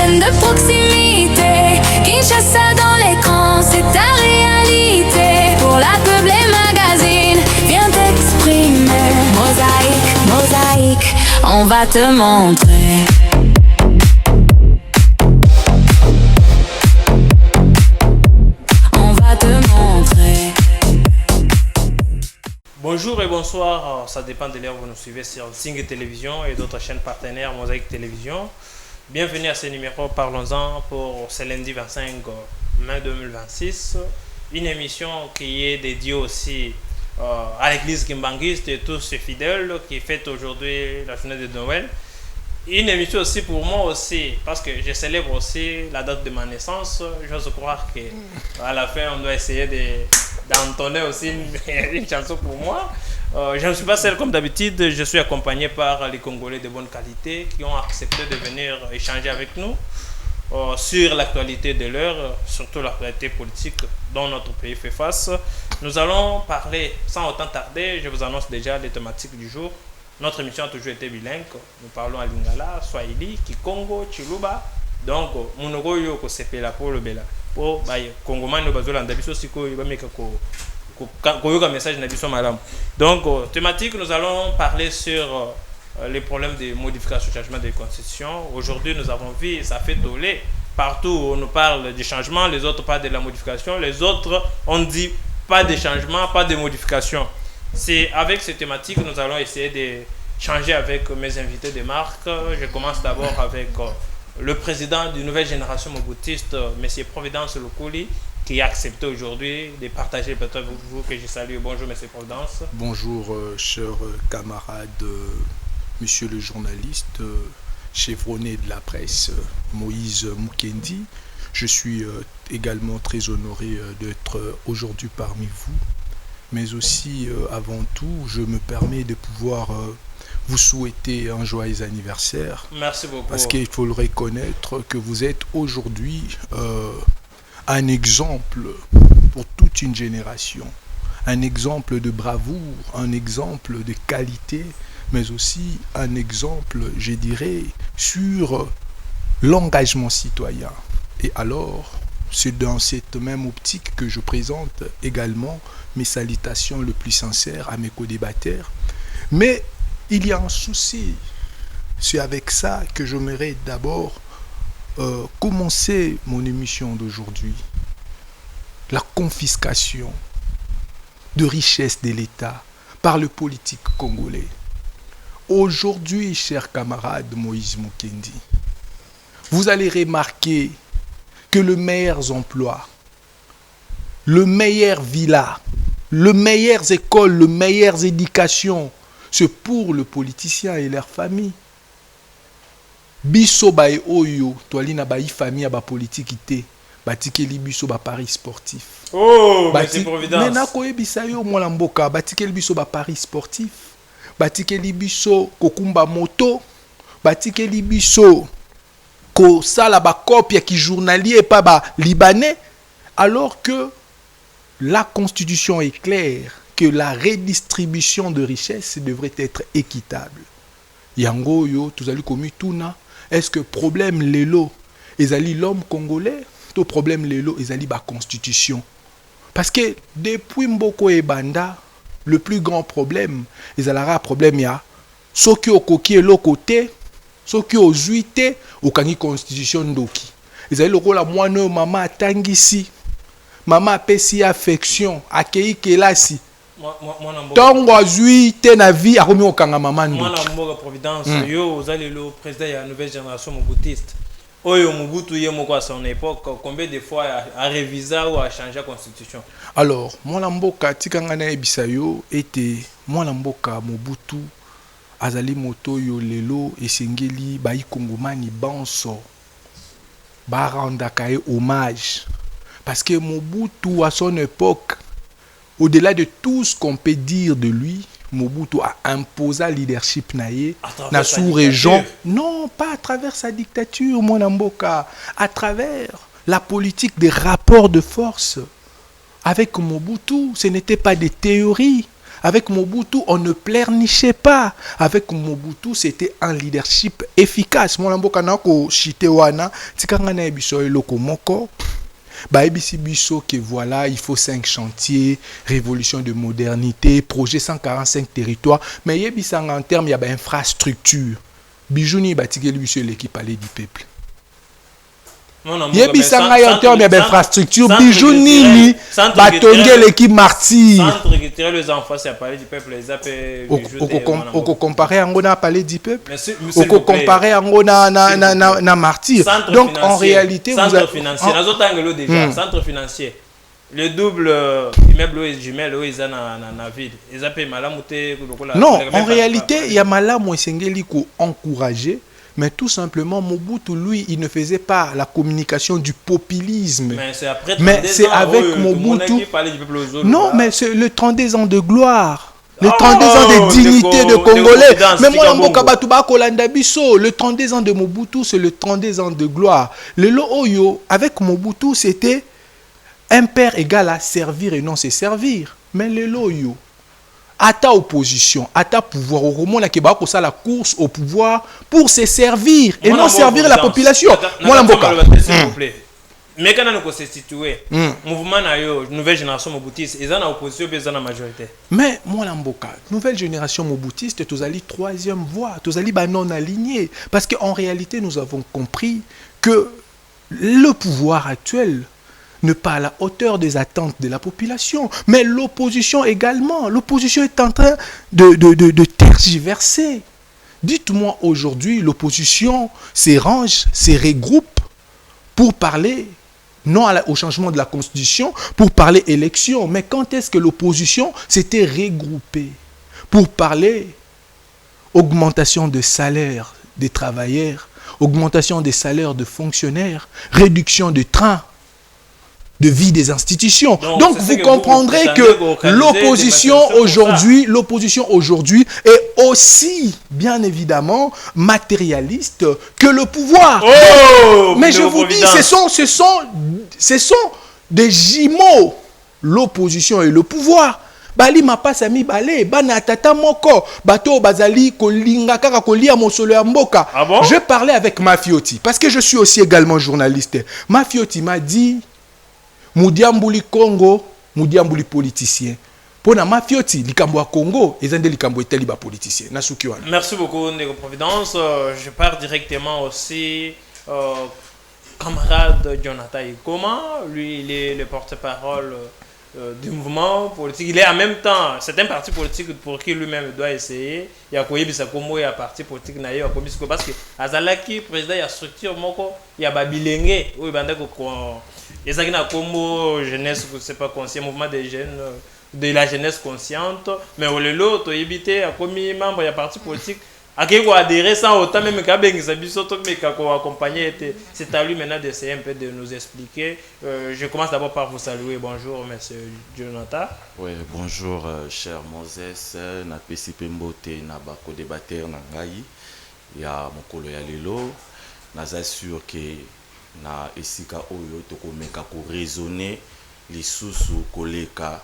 chaîne de proximité. Kinshasa dans l'écran, c'est ta réalité. Pour la pub, les magazines, viens t'exprimer. Mosaïque, mosaïque, on va te montrer. On va te montrer. Bonjour et bonsoir, ça dépend de l'heure où vous nous suivez sur Sing Télévision et d'autres chaînes partenaires Mosaïque Télévision. Bienvenue à ce numéro Parlons-en pour ce lundi 25 mai 2026. Une émission qui est dédiée aussi à l'église kimbanguiste et tous ses fidèles qui fêtent aujourd'hui la journée de Noël. Une émission aussi pour moi aussi, parce que je célèbre aussi la date de ma naissance. J'ose croire qu'à la fin, on doit essayer d'entonner aussi une chanson pour moi. Je ne suis pas seul comme d'habitude, je suis accompagné par les Congolais de bonne qualité qui ont accepté de venir échanger avec nous sur l'actualité de l'heure, surtout l'actualité politique dont notre pays fait face. Nous allons parler sans autant tarder, je vous annonce déjà les thématiques du jour. Notre émission a toujours été bilingue. Nous parlons à Lingala, Swahili, Kikongo, Chiluba. Donc, monoko yo ko sepela pour le bela. Pour Congoman no bazola ndabiso siko ba meka ko yoka message na biso madame. Donc, thématique, nous allons parler sur les problèmes de modification, changement de constitution. Aujourd'hui, nous avons vu, ça fait toller. Partout où on nous parle du changement, les autres parlent de la modification, les autres on dit pas de changement, pas de modification. C'est avec ces thématiques que nous allons essayer de changer avec mes invités de marque. Je commence d'abord avec le président d'une nouvelle génération moboutiste, M. Providence Lokoli, qui a accepté aujourd'hui de partager peut-être avec vous que je salue. Bonjour M. Providence. Bonjour cher camarade, monsieur le journaliste, chevronné de la presse, Moïse Mukendi. Je suis également très honoré d'être aujourd'hui parmi vous. Mais aussi, avant tout, je me permets de pouvoir vous souhaiter un joyeux anniversaire. Merci beaucoup. Parce qu'il faut le reconnaître que vous êtes aujourd'hui un exemple pour toute une génération. Un exemple de bravoure, un exemple de qualité, mais aussi un exemple, je dirais, sur l'engagement citoyen. Et alors, c'est dans cette même optique que je présente également mes salutations les plus sincères à mes co-débatteurs. Mais il y a un souci. C'est avec ça que j'aimerais d'abord commencer mon émission d'aujourd'hui. La confiscation de richesses de l'État par le politique congolais. Aujourd'hui, cher camarade Moïse Mukendi, vous allez remarquer que le meilleur emploi, le meilleur villa, le meilleures écoles, le meilleure éducation, c'est pour le politicien et leur famille. Biso bae oyo, toalina bae famille ba politique ité, batikeli biso ba paris sportif. Oh, merci Providence. Mais na koye bisayo mwana mboka, batikeli biso ba paris sportif, batikeli biso kokumba moto, batikeli biso ko sala ba copie qui journalier pas ba libanais, alors que la constitution est claire que la redistribution de richesses devrait être équitable. Yango yo tozali komi tuna, est-ce que problème lelo ezali l'homme congolais, to problème lelo ezali ba constitution? Parce que depuis Mboko et Banda, le plus grand problème ezalaka problème ya soki okoki eloko te, soki ozwi te okangi constitution ndoki. Ezali lokola mwana mama atangisi, mama apesi affection, akei kelasi. Tongo azui te na vie akomi okanga mama ndoki. Mwana mboka Providence, yo ozali le président de la nouvelle génération moboutiste. Oyo Mobutu ye moko à son époque, combien de fois a révisé ou a changé la constitution? Alors, mwana mboka tikanga na ebisa yo ete mwana mboka Mobutu azali moto yo lelo esengeli bayi kongomani banso barandaka ye hommage. Parce que Mobutu à son époque, au-delà de tout ce qu'on peut dire de lui, Mobutu a imposé le leadership naïe na sous-région. Non, pas à travers sa dictature, mon amboka, à travers la politique des rapports de force. Avec Mobutu, ce n'était pas des théories. Avec Mobutu, on ne pleurnichait pas. Avec Mobutu, c'était un leadership efficace. Moi, je suis chitewana, tikangana ebiso eloko moko. Bah, biso que voilà, il faut 5 chantiers, révolution de modernité, projet 145 territoires. Mais yebisanga en termes, il y a infrastructure. Bijouni batigeli biso l'équipe palais du peuple. Yebisanga en termes, il y a infrastructure. Bijouni batonge l'équipe martyr. Centre qui tire les enfants, c'est à palais du peuple, les appels. On comparer à palais du peuple. On comparer à martyr. Donc en réalité, vous avez centre financier. Le double immeuble et jumelle ils ont na ville. Ils appellent malamouté. Non, en réalité, il y a malamou esengeli ko encourager. Mais tout simplement, Mobutu, lui, il ne faisait pas la communication du populisme. Mais c'est avec Mobutu. Non, mais c'est le 32 ans de gloire. Le 32 ans de dignité de Congolais. Mais moi, le 32 ans de Mobutu, c'est le 32 ans de gloire. Le Lo-Oyo, avec Mobutu, c'était un père égal à servir et non se servir. Mais le Lo-Oyo, à ta opposition, à ta pouvoir, au roman, ça la course au pouvoir pour se servir et non servir la population. Moi, s'il vous plaît. Mais quand on s'est situé, mouvement nouvelle génération mobutiste, ils ont l'opposition, ils ont la majorité. Mais moi, nouvelle génération mobutiste, tu as la troisième voie, tu as la non alignée. Parce qu'en réalité, nous avons compris que le pouvoir actuel ne pas à la hauteur des attentes de la population, mais l'opposition également. L'opposition est en train de tergiverser. Dites-moi aujourd'hui, l'opposition s'arrange, se regroupe pour parler, non au changement de la Constitution, pour parler élection. Mais quand est-ce que l'opposition s'était regroupée pour parler augmentation de salaire des travailleurs, augmentation des salaires de fonctionnaires, réduction de trains, de vie des institutions. Donc vous comprendrez que l'opposition aujourd'hui est aussi, bien évidemment, matérialiste que le pouvoir. Mais je vous dis, ce sont des jumeaux, l'opposition et le pouvoir. Bali mapasa mi balé, bana tata moko, bato bazali kolinga kaka kolia mosolo ya mboka. Ah bon? Je parlais avec Mafioti parce que je suis aussi également journaliste. Mafioti m'a dit Moudiambouli Congo, Moudiambouli politicien. Pour la Mafioti, likambo Congo, et zande likambo eteli ba politicien. Nasukiwana. Merci beaucoup, Nego Providence. Je pars directement aussi camarade Jonathan Ikoma. Lui, il est le porte-parole du mouvement politique. Il est en même temps, c'est un parti politique pour qui lui-même doit essayer. Il y a quoi bisa Congo, il y a parti politique naïe, parce que Azalaki président, il y a structure moko, il y a Babilenge, où il y a et ça qui n'a comme jeunesse, c'est pas conscient, mouvement des jeunes, de la jeunesse consciente, mais au lieu de éviter à commis membre, il y a parti politique, à qui on adhérer sans autant même qu'à bien qu'ils habitent surtout mais qu'on accompagné, c'est à lui maintenant d'essayer un peu de nous expliquer. Je commence d'abord par vous saluer. Bonjour, monsieur Jonathan. Oui, bonjour, cher Moses, na PCP Mbote, na bako débatteur na ngai, il y a mon collègue Lelo, na assure que na esika oyo tokomeka ko raisonner les sous koleka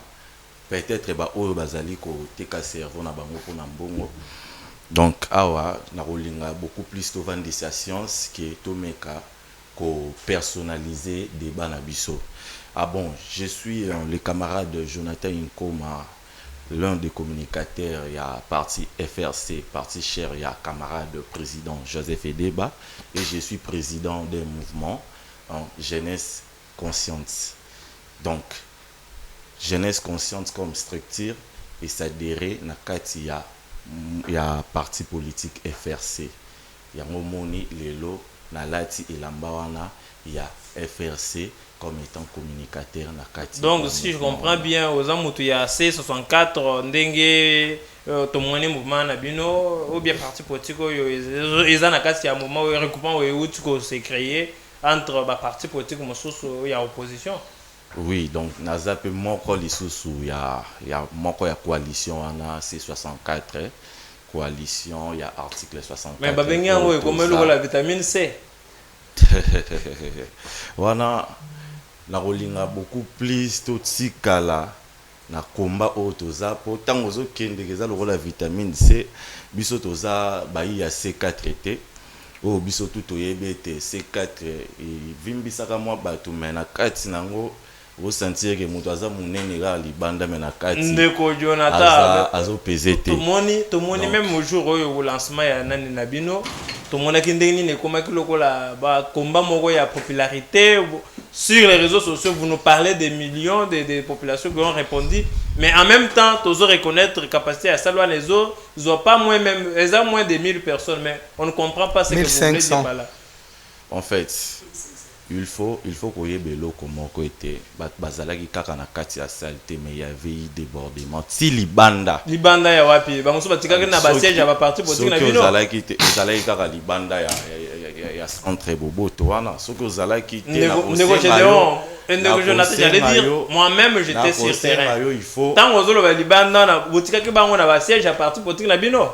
peut-être ba oyo bazali ko teka cerveau na bango ko na mbongo. Donc awa na rolinga beaucoup plus to vendre sa science que tomeka ko personnaliser débat na biso. Ah bon, je suis le camarade de Jonathan Nkoma, l'un des communicateurs, il y a parti FRC, parti cher, il y a camarade président Joseph Edeba, et je suis président d'un mouvement en jeunesse consciente. Donc, jeunesse consciente comme structure, et s'adhérer na kati il y a parti politique FRC. Il y a Momoni, Lelo, Nalati et Lambawana, il y a FRC comme étant communicateur na kati. Donc si je comprends bien, aux amoutous il y a C64 ndenge tomoni mouvement na bino ou bien parti politique ils en a kati ya moment où recoupant où tu s'est créé entre ba parti politique mosusu il y a opposition. Oui, donc naza pe moko lisusu il y a moko ya coalition ana C64 coalition, il y a article 64. Mais babenga ngo comme la vitamine C. Wana na rolinga beaucoup plus totikala na combat au toza po tango zo kende keza le la vitamine C biso toza bayi ya C4 te o biso tout oyebe te C4 et vimbisaka mwa bato mena kati nango vous sentir que moto aza munene ga libanda mena kati ndeko Jonathan azo peser te to moni même au jour au lancement ya nani na bino to mona kindeni ne komaki lokola ba combat moko ya popularité sur les réseaux sociaux. Vous nous parlez des millions de populations qui ont répondu, mais en même temps tous reconnaître capacité à saluer les autres, ils ont pas moins même ils ont moins de 1000 personnes, mais on ne comprend pas ce que vous voulez dire par là. En fait il faut qu'on y ait bello comment côté bazalaki kaka na kati ya saleté mais il y avait eu débordement si libanda ya wapi ba muso batika na ba siège ya ba parti politique na bino bazalaki kaka libanda ya centre boboto wana soko zalaki te na ndeko Jonathan j'allais dire moi-même j'étais sur terrain tant ozolo ba libanda na botika ki bango na ba siège ya parti politique na bino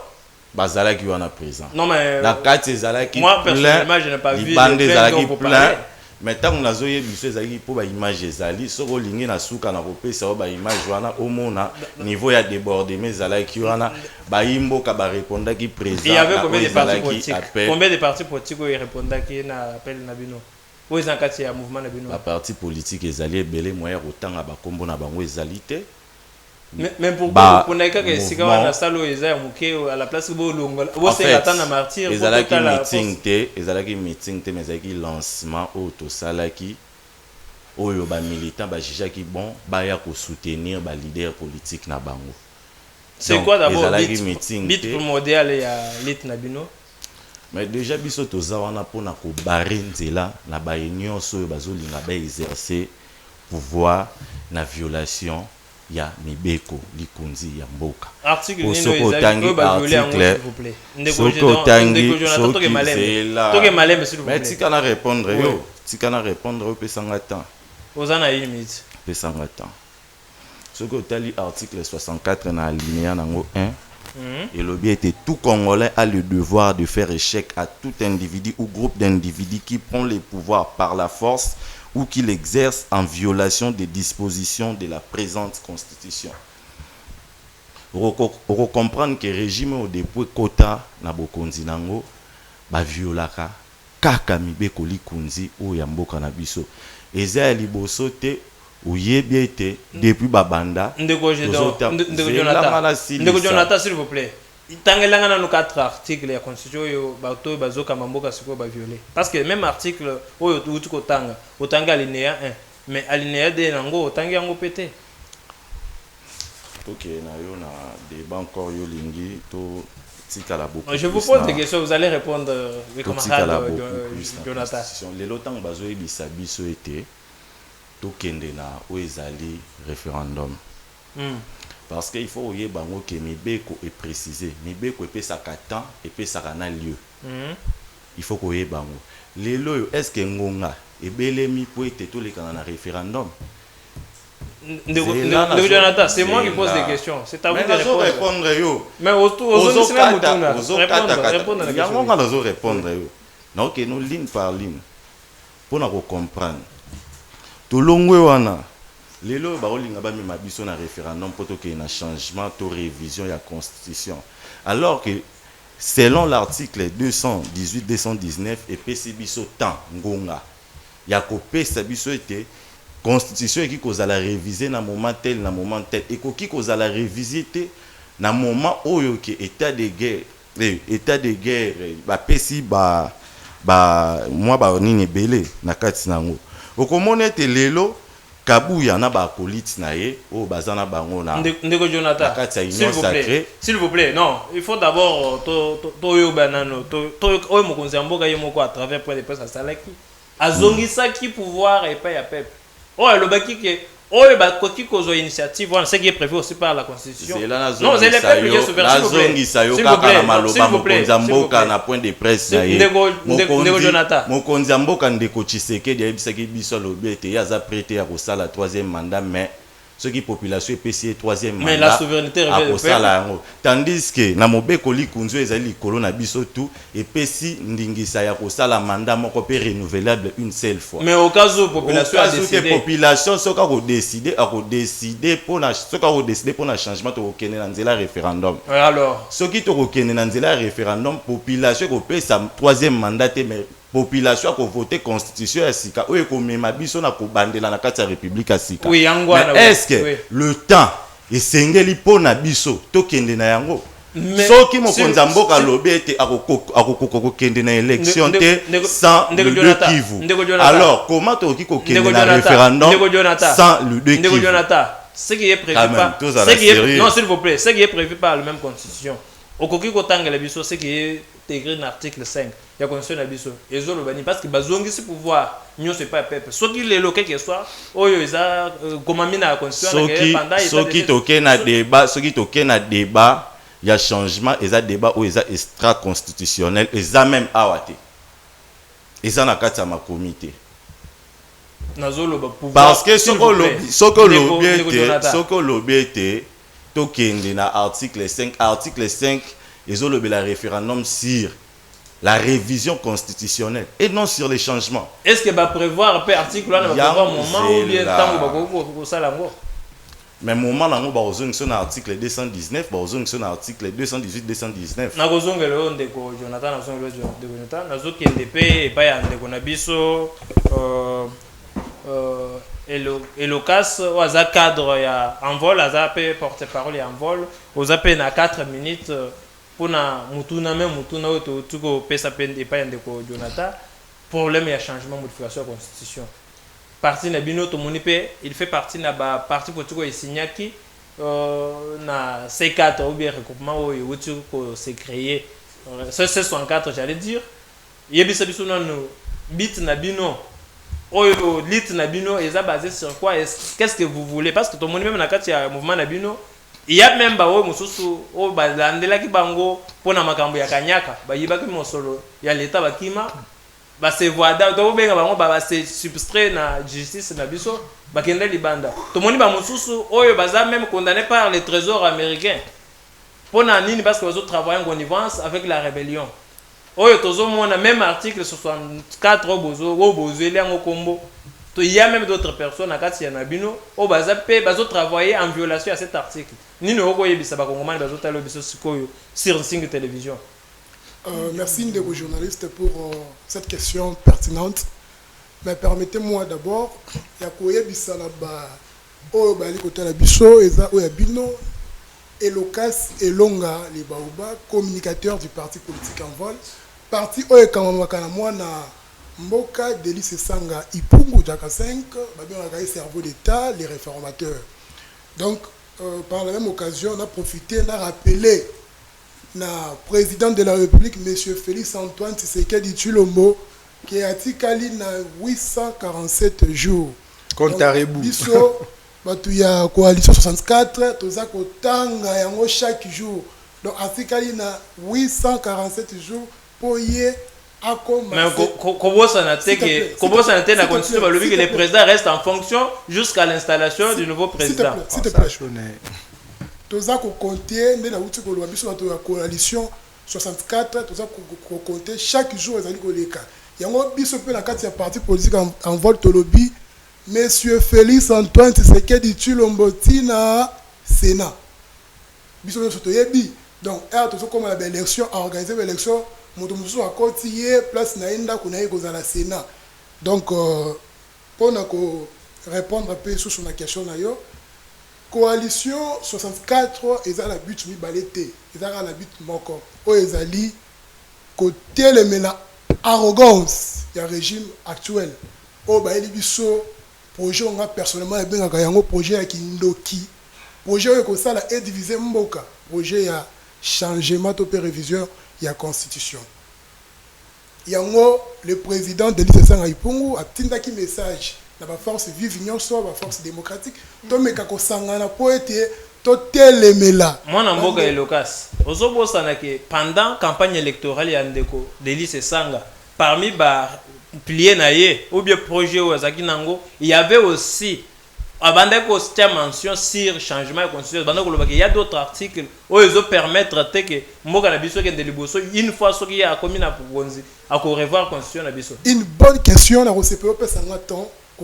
bazalaki wana présent non mais la kati zalaki moi personnellement je n'ai pas vu libanda zalaki plein. Mais tant que nous avons vu ça, pour les images zali, so ko lingi na suka na kopesa ba image wana omona niveau ya débordement zala ki wana ba imbo ka ba répondre qui présent. Il y avait combien de partis politiques? Combien de partis politiques qui répondaient qui na appel na bino? Ou ils encadrent ya mouvement na bino? Ba parti politique ezali belé moyen autant ba kombo na bango ezalité. Même pour vous, pour n'aller que si quand on a salo eza muke à la place où longo, où c'est attendre martyr pour total la meeting te mais ezaki lancement auto salaki oyo ba militant ba jijaki bon ba ya ko soutenir ba leader politique na bango. C'est quoi d'abord bit pour modèle ya lit na bino? Mais déjà biso toza wana pona ko barrer nzela na ba union so bazolinga ba exercer pouvoir na violation ya mibeko likunzi ya mboka article nino ezali ko s'il vous plaît ndeko Jonathan toke malem s'il vous plaît mais tika na répondre yo pesanga temps ozana une minute pesanga temps soko otali article 64 na alinéa nango 1 et le bien était tout Congolais a le devoir de faire échec à tout individu ou groupe d'individus qui prend le pouvoir par la force ou qu'il exerce en violation des dispositions de la présente constitution. On comprendre que le régime au dépôt quota na bokonzi nango ba violaka kaka mibeko likunzi o ya mboka na biso. Eza liboso te oyebiete depuis babanda. Ndeko Jonathan s'il vous plaît. Tangelanga na 4 articles ya constitution yo bato bazoka mamboka siko ba violer parce que même article oyo tuko tanga otanga alinéa 1 mais alinéa 2 nango otanga yango pété OK na yo na débat encore yo lingi to tika la beaucoup. Je vous pose des questions, vous allez répondre mes camarades Jonathan. Les lotang bazo ebisa biso été to kende na oezali référendum. Parce qu'il faut que bango que mibeko est précisé, mibeko est ça temps et puis ça na lieu. Il faut que bango. Les lois est-ce que ngonga et belemi pour être tous les canaux référendum. Jonathan, c'est moi qui pose des questions. C'est à vous de répondre yo. Mais répondre yo. Donc nous ligne par ligne pour nous comprendre. Tout longwe wana les lois baolinga ba mi mabiso na référendum poto que na changement to révision ya constitution alors que selon l'article 218 219 et PC biso temps ngonga ya ko pesa biso été constitution qui cause la réviser na moment tel et qui cause la réviser na moment oyo que état de guerre ba pesi ba moi ba nini belé na kati nango okomona te lelo Kabuya na ba colite na ye o bazana bango na ndeko Jonathan s'il vous plaît non il faut d'abord to yo banano to oyo mokonzi mboka ye moko à travers point de presse asalaki azongisa ki pouvoir et pas ya peuple oyo lobaki ke oyo ba koki kozo initiative voilà ce qui est prévu aussi par la constitution non c'est les peuples qui sont zongisa yo kaka na maloba mokonzi mboka na point de presse na ye ndeko Jonathan mokonzi mboka ndeko Tshisekedi yebisaki biso lobi ete yaza prêté ya kosala troisième mandat mais ce qui population est troisième mandat. Mais la souveraineté revient au peuple. Tandis que na mobeko likunzu ezali corona biso tout et pesi ndingisa ya kosala mandat moko pe renouvelable une seule fois. Mais au cas où population a décidé, population soka ko décider pour na soka ko décider pour na changement to kene na nzela référendum. Alors soki to kene na nzela référendum population ko pesa troisième mandat te mais population a voté constitution ya sika oyo ko mema biso na ko bandela na kati ya république ya sika. Oui, yangwana. Est-ce que le temps esengeli pona biso to kende na yango? Soki mokonza mboka lobi ete akokoko kende na élection te sans le 2 Kivu. Alors comment toki ko kende na référendum sans le 2 Kivu? Ce qui est prévu par non s'il vous plaît, ce qui est prévu par la même constitution. Okoki kotanga biso ce qui est écrit dans l'article 5 ya constitution na biso ezolo bani parce que bazongisi pouvoir nyo c'est pas peuple soki lelo quelque soit oyo eza komamina la constitution pendant soki toke na débat ya changement eza débat ou eza extra constitutionnel eza même awate eza na kati ya ma comité parce que soko lobi ete tokende na article 5 ezolobi la référendum sur la révision constitutionnelle et non sur les changements. Est-ce que va prévoir peu article là va prévoir moment ou bien temps ko sala ngo? Mais moment là ngo ba ozongi sur article 219 ba ozongi sur article 218 219. Na kozonga le ndeko Jonathan na zonga le de Jonathan na zo kende pe pa ya ndeko na biso Elocas oza cadre ya envol aza pe porte-parole ya envol oza pe na 4 minutes pona mutuna même mutuna oto tuko pesa pen et pas ndeko Jonathan problème ya changement modification de la constitution parti na bino to moni pe il fait partie na ba parti potiko isinyaki na C4 ou bien regroupement oyo otiko s'est créé ce 64 j'allais dire yebisa biso non bit na bino oyo lit na bino eza basé sur quoi qu'est-ce que vous voulez parce que to moni même na kati ya mouvement na bino il y a même bawo mususu o balandela ki bango pona makambo ya kanyaka bayibaki mosolo ya leta bakima ba se voida to benga bango ba se substrait na justice na biso bakende libanda to moni ba mususu oyo baza même condamné par le trésor américain pona nini parce que bazo travailler en connivence avec la rébellion oyo tozo mona même article 64 obozo eliango kombo. Il y a même d'autres personnes à Katia Nabino au Bazapé, Bazo travailler en violation à cet article. Ni ne voyez pas comment Bazo Talo sur Sing Télévision. Merci Ndego journaliste pour cette question pertinente. Mais permettez-moi d'abord, Yakoye Bisalaba, O Bali Kotala Biso, Eza Oyabino, Elocas et Longa, les Baoba, communicateurs du parti politique en vol. Parti Oye Kamamakan, moi, na. Mboka Délice Sanga Ipungu Jaka 5, Babin cerveau d'État, les réformateurs. Donc, par la même occasion, on a profité, on a rappelé le président de la République, M. Félix Antoine Tshisekedi Tshilombo, qui a été na 847 jours. Compte à rebours. Il y a coalition 64, chaque jour. Donc, Atikali na 847 jours pour y mais comment ça n'a été que la constitution que le président reste en fonction jusqu'à l'installation du nouveau président. S'il te plaît. Tous ça compter la coalition 64, tous ça compter chaque jour les alliés. Il y a un biso peu la carte parti politique en vote au lobby. Monsieur Félix Antoine Tshisekedi Tshilombo tina Sénat. Biso soto yebi. Donc tous comme la élection organiser l'élection moto musu akotiye place na inda kuna ekozala Sénat. Donc pour répondre un peu sur la question na yo coalition 64 eza la but mi balete eza la but moko o ezali côté le mena arrogance ya régime actuel o ba eli biso projet on a personnellement e benga yango projet ya kindoki projet ko sala et diviser mboka projet ya changement to révision la constitution. Yango le président de l'État Ipungu a tindaki message na ba force vive union soit ba force démocratique to meka ko sangana po ete to telemela. Mwana mboka Elocas. Ozobosa na ke pendant campagne électorale ya ndeko Délice Sanga parmi ba plié na ye ou bien projet ou azaki nango il y avait aussi Avant de mention sur changement de constitution, il y a d'autres articles où ils permettent que une fois qu'il y a commis à revoir la constitution. Une bonne question,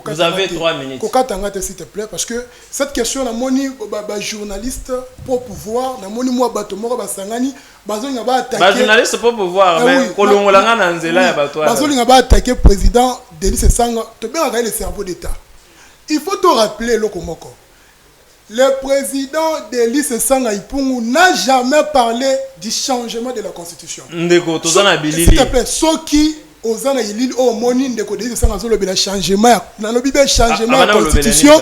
vous avez 3 minutes. S'il te plaît, parce que cette question, la moni journaliste pour pouvoir, la moni moi batomoro basangani, bazolinga ba attaquer. Journaliste pour pouvoir, mais kolongolanga na nzela ya bato. Bazolinga ba attaquer président Denis Sanga, te bien regarder le cerveau d'État. Il faut te rappeler le Komoko. Le président Denis Sanga Ipungu n'a jamais parlé du changement de la constitution. Ndeko tozana bilili. S'il te plaît, ceux qui ozana yilili o moni ndeko Denis Sanga zolo bela changement na lobi be changement de constitution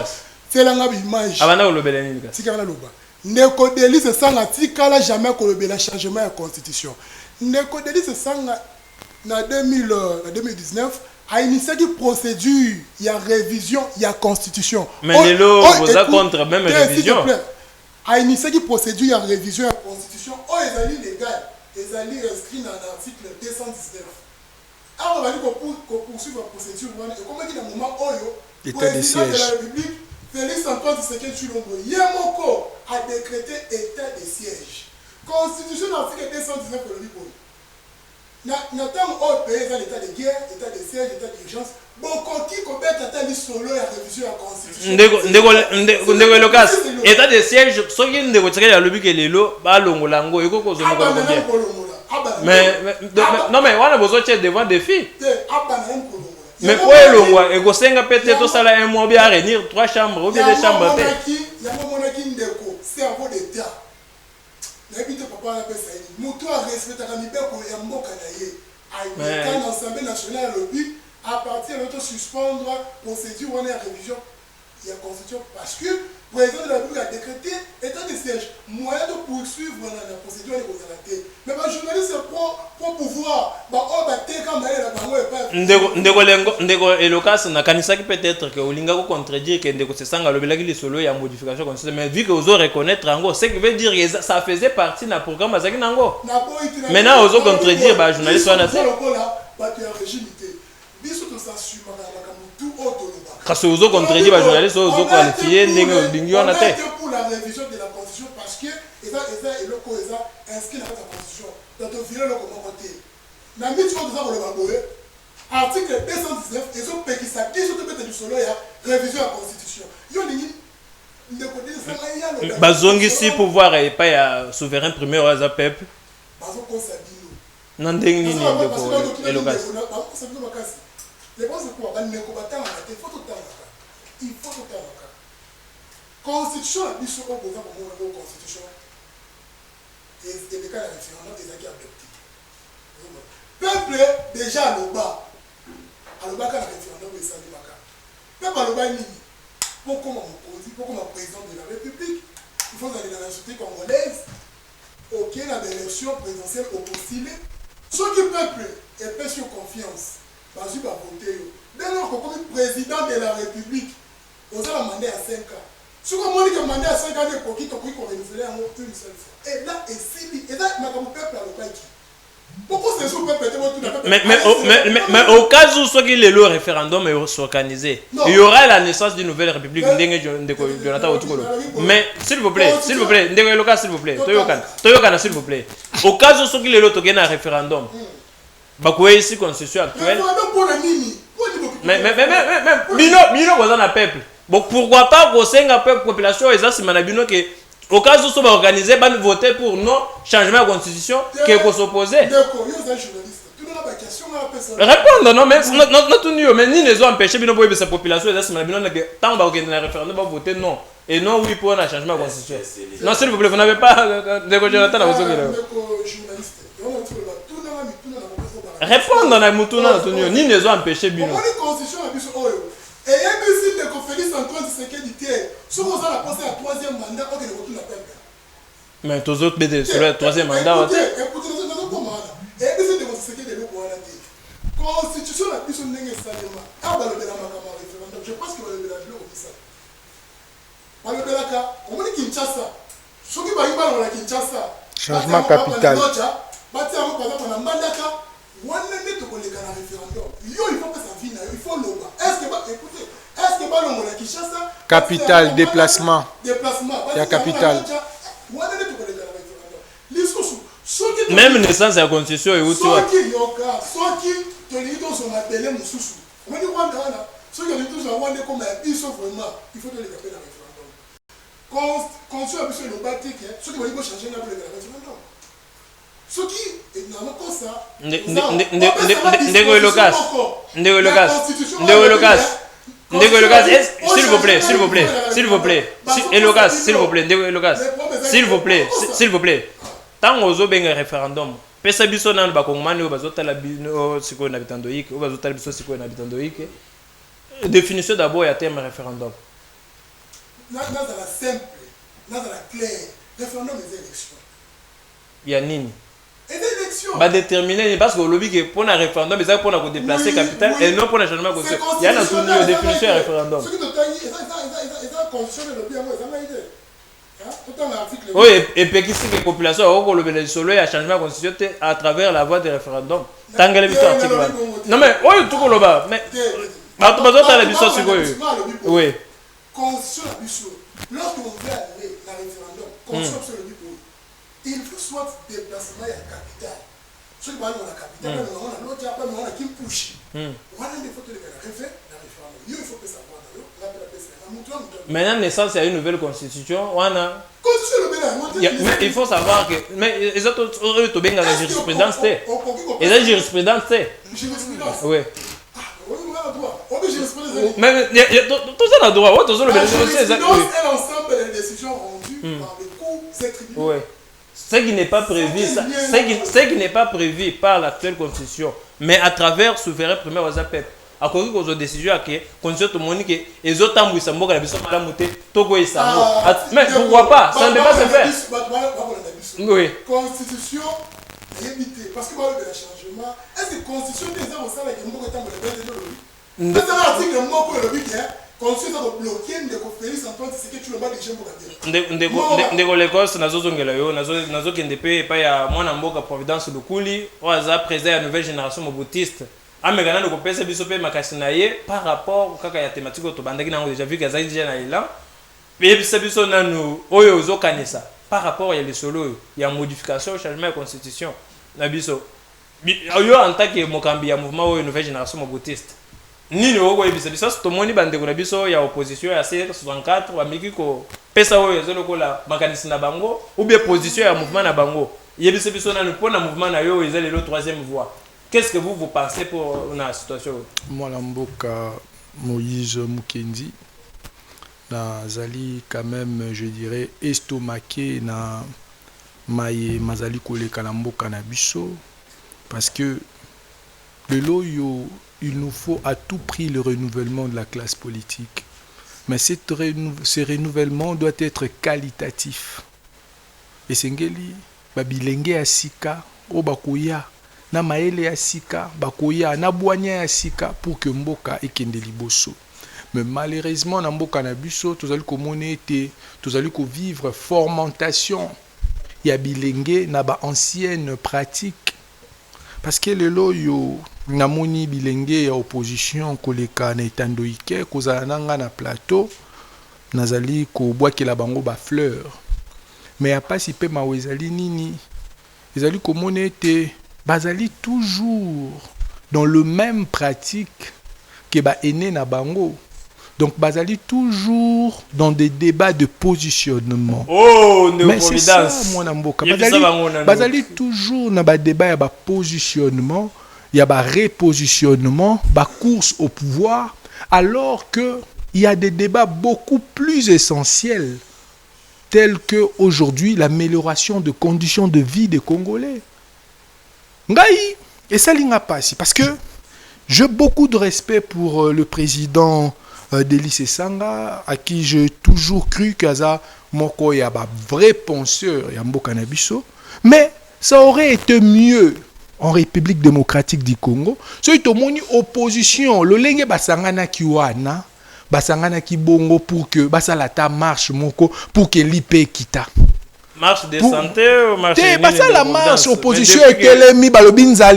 c'est la ngabi image abana olobela nini ka tikala loba ndeko Denis Sanga tikala jamais ko lobela changement de constitution ndeko Denis Sanga na 2019 a initié une procédure il y a révision il y a constitution mais vous êtes contre même révision a initié une procédure il y a révision il y a constitution oh les alliés légal les alliés inscrits dans l'article 219. Alors, on va dire qu'on poursuit la procédure. Et comme on dit dans le moment où le président de la République, Félix Antoine Tshisekedi Tshilombo, Yamoko a décrété état de siège. Constitution article 219 pour le Libo. Notamment au pays, l'état de guerre, état de siège, état d'urgence. Bon, qui combat atteint solo et la révision de la Constitution. Ndeko Lucas, état de siège, ce qui est ndeko tsaka ya lobi ke lelo ba longolango eko ko zo moko bien. Mais non mais on a besoin de devant défi. Mais où est le roi? Et Gosenga peut-être tout ça là un mois bien à réunir 3 chambres ou bien des chambres. Il y a mon monarchie ndeko cerveau d'État. N'habite papa la pesa ini. Mutu a respecté la mibeko ya mboka na ye. Aïe, quand l'Assemblée nationale le but à partir de suspendre procédure on est à révision. Il y a constitution parce que le président de la République a décrété état de siège. Moyen de poursuivre la procédure de conservateur. Mais les journalistes pour pouvoir, ndeko Elokas na kanisa peut-être que Olinga ko contredire que ndeko Sanga lobelaki lisolo ya modification constitution mais vu que vous reconnaître ngo ce qui veut dire que ça faisait partie na programme azaki nango. Maintenant vous contredire ba journaliste wana te. Parce que vous contredire les journalistes, vous qualifiez pour la révision de la constitution parce que ils inscrit dans la constitution. Donc vous le comment côté. Na mi tu vas le article 219 ils ont payé ça qui sont mettre du solo ya révision de la constitution. Yo lingi ndeko de ça ya bazongi si pouvoir et pas ya souverain premier au peuple. Bazo konsabino. Nandeng nini ndeko Elokas. Les bons c'est quoi? Il faut tout le temps. Il faut tout le temps. Constitution, la mission au gouvernement pour la constitution. Et le cas de référendum des acquis adoptés. Peuple déjà à l'Oba. À l'Oba, quand le référendum est sans débat. Peuple à l'Oba, pourquoi mon président de la République, il faut aller dans la société congolaise, auquel la élection présidentielle au postulé. Ceux qui peuple est pas sur confiance. Bazu va voter. Dès lors que comme président de la République, on a demandé à 5 ans. Ce qu'on m'a dit que demander à 5 ans, c'est pour qui qu'on renouveler en une seule fois. Et là, et si, et là, ma peuple a le bail. Pourquoi c'est ce peuple mais au cas où ce qui est le référendum est organisé, il y aura la naissance d'une nouvelle république. Mais s'il vous plaît, s'il vous plaît, s'il vous plaît, Toyokana, s'il vous plaît. Au cas où ce qui est le référendum, Bakoué ici constitution actuelle. Mais Bino vous en a peuple. Bon pourquoi pas Gosenga peuple population et ça c'est manabino que au cas où ça va organiser ban voter pour non changement de constitution que qu'on s'opposer. Répondre non mais non mais ni les ont empêché bino pour cette population et ça c'est manabino que tant va organiser le référendum va voter non et non oui pour un changement de constitution. Non s'il vous plaît vous n'avez pas de Jonathan à vous répondre na mutuna na tonyo ni les ont empêché bino. Et il y a un décide de Félix Antoine Tshisekedi Té. Si vous avez passé à 3e mandat, on est retourné à peuple. Mais tous autres BD sur le 3e mandat. Écoutez, nous avons comment là. Et il décide de Tshisekedi de l'Ougouana. Constitution la plus n'est Salema. Ah bah le Bélamaka référendum. Je pense que le Bélamaka comme ça. Bah le Bélamaka, on dit Kinshasa. Ceux qui va y aller à Kinshasa. Changement capital. Bah tiens, par exemple, on a Mandaka. On est net pour les référendum. Il faut que ça vienne, il faut l'OBA. Est-ce que que balongo na Kinshasa Capital, déplacement. déplacement Il y a capital. Même naissance ya constitution et où tu vois. soki yoka soki tolingi tozonga bele mosusu omoni rwanda wana soki olingi tozonga rwanda ekoma ya biso vraiment il faut toleka mpe na référendum constitution ya biso eloba te ke soki bolingi bochange nga boleka na référendum soki nanakosa ndeko elokas s'il vous plaît elokas s'il vous plaît tango ozobenga référendum pesa biso nano bakongomani oyo bazotala bino sikoyo na bitandoike oyo bazotala biso sikoyo na bitandoike définition d'abord ya terme référendum nazala simple nazala clair référendum eza élection ya nini eza élection badétermine parce que olobi ke mpona référendum eza mpona kodéplace capital et non mpona changement constitution ya na tuni yo définition ya référendum soki totangi eza constitution elobi yango ezanga ide oyo epekisi ke population akokolobela lisolo ya changement constitution te à travers la voie de référendum tangele biso article wana non mais oyo tukoloba mais bato bazotala biso sikoyo oui constitution na biso lorsque on veut aller na référendum constitution biso elobi boye il faut soit déplacement ya capital soki balingo na capital balingo na loja balingo na kimpushi wana nde faut toleka na référendum yo il faut pesa mwana yo ngapela pesa na mutu ya mutu maintenant naissance ya une nouvelle constitution wana constitution elobela yango mais il faut savoir que mais eza oyo tobengaka jurisprudence te eza jurisprudence te jurisprudence oui mais toza na droit oyo tozolobela est l'ensemble des décisions rendues par les cours et tribunaux. oui. Ce qui n'est pas prévu, ce qui n'est pas prévu par l'actuelle constitution, mais à travers souverain premier WhatsApp. À cause de la décision que constitution tout le monde que les autres ont été la biso madame monté Togo et Samo. Mais pourquoi pas? Ça ne peut pas se faire. Oui. Constitution éviter parce que voilà le changement. Est-ce que constitution des hommes ça là qui m'ont été dans le c'est un article moi pour le but constitution de bloquer de conférence Antoine c'est que tu le bas déjà pour dire ndeko lekos nazozongela yo nazokende pe epai ya mwana mboka Providence Lukuli oyo aza président ya nouvelle génération mobutiste amekana na kopesa biso pe makasi na ye par rapport kaka ya thématique oyo tobandaki nango déjà vu qu'azali déjà na élan yebisa biso nanu oyo ozokanisa par rapport ya lisolo oyo ya modification changement ya constitution na biso yo en tant que mokambi ya mouvement oyo nouvelle génération mobutiste nini okoyebisa biso so tomoni bandeko na biso ya opposition ya C64 bameki kopesa oyo ezolokola makanisi na bango ou bien position ya mouvement na bango yebisa biso nanu mpona mouvement na yo eza lelo troisième voie. Qu'est-ce que vous pensez pour la situation? Moi la mboka Moïse Mukendi nazali quand même je dirais estomaqué na maye mazali koleka na mboka na biso parce que lelo yo il nous faut à tout prix le renouvellement de la classe politique. Mais ce renouvellement doit être qualitatif. Et sengeli babilenge ya sika o bakoya na maele ya sika bakoya na bwanya ya sika pour que mboka ekende liboso. Mais malheureusement na mboka na biso tozali komona ete tozali ko vivre fermentation ya bilenge na ba ancienne pratique. Parce que lelo yo namoni bilenge ya opposition koleka na etandoike kozala nanga na plateau nazali kobwakela bango ba fleur mais ya pasi pe mawe ezali nini ezali komona ete bazali toujours dans le même pratique que ba ene na bango. Donc bazali toujours dans des débats de positionnement. Oh, mais c'est ça mon amboka. Bazali toujours dans ba débat ya ba positionnement, il y a ba repositionnement, ba course au pouvoir, alors que il y a des débats beaucoup plus essentiels tels que aujourd'hui l'amélioration de conditions de vie des Congolais. Ngai et ça linga passi parce que j'ai beaucoup de respect pour le président Delis Sanga, à qui j'ai toujours cru qu'Aza Moko y a un vrai penseur, y a un cannabiso, mais ça aurait été mieux en République démocratique du Congo. Si tu as une opposition, le lenge basangana kiwana, basangana ki bongo pour que basalata marche moko pour que l'IP kita. Marche de Pour- santé ou marche Te, nini bah ça, de la abondance. marche, Mais opposition depuis et que- Kelemi, Balobinza,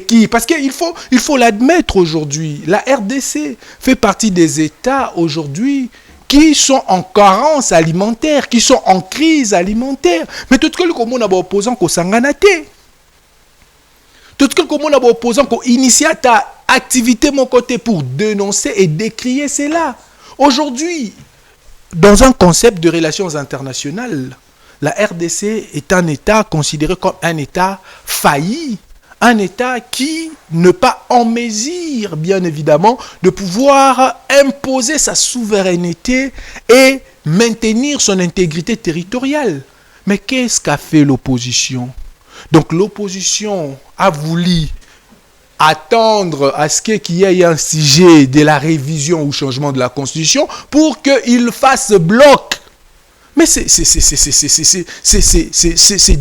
qui. Parce qu'il faut l'admettre aujourd'hui. La RDC fait partie des États aujourd'hui qui sont en carence alimentaire, qui sont en crise alimentaire. Mais tout ce que le commun a opposant qu'au Sanganate. Tout ce que le commun a opposant qu'au initié ta activité mon côté pour dénoncer et décrier cela. Aujourd'hui, dans un concept de relations internationales, la RDC est un État considéré comme un État failli, un État qui n'est pas en mesure, bien évidemment, de pouvoir imposer sa souveraineté et maintenir son intégrité territoriale. Mais qu'est-ce qu'a fait l'opposition? Donc l'opposition a voulu attendre à ce qu'il y ait un sujet de la révision ou changement de la Constitution pour qu'il fasse bloc. Mais c'est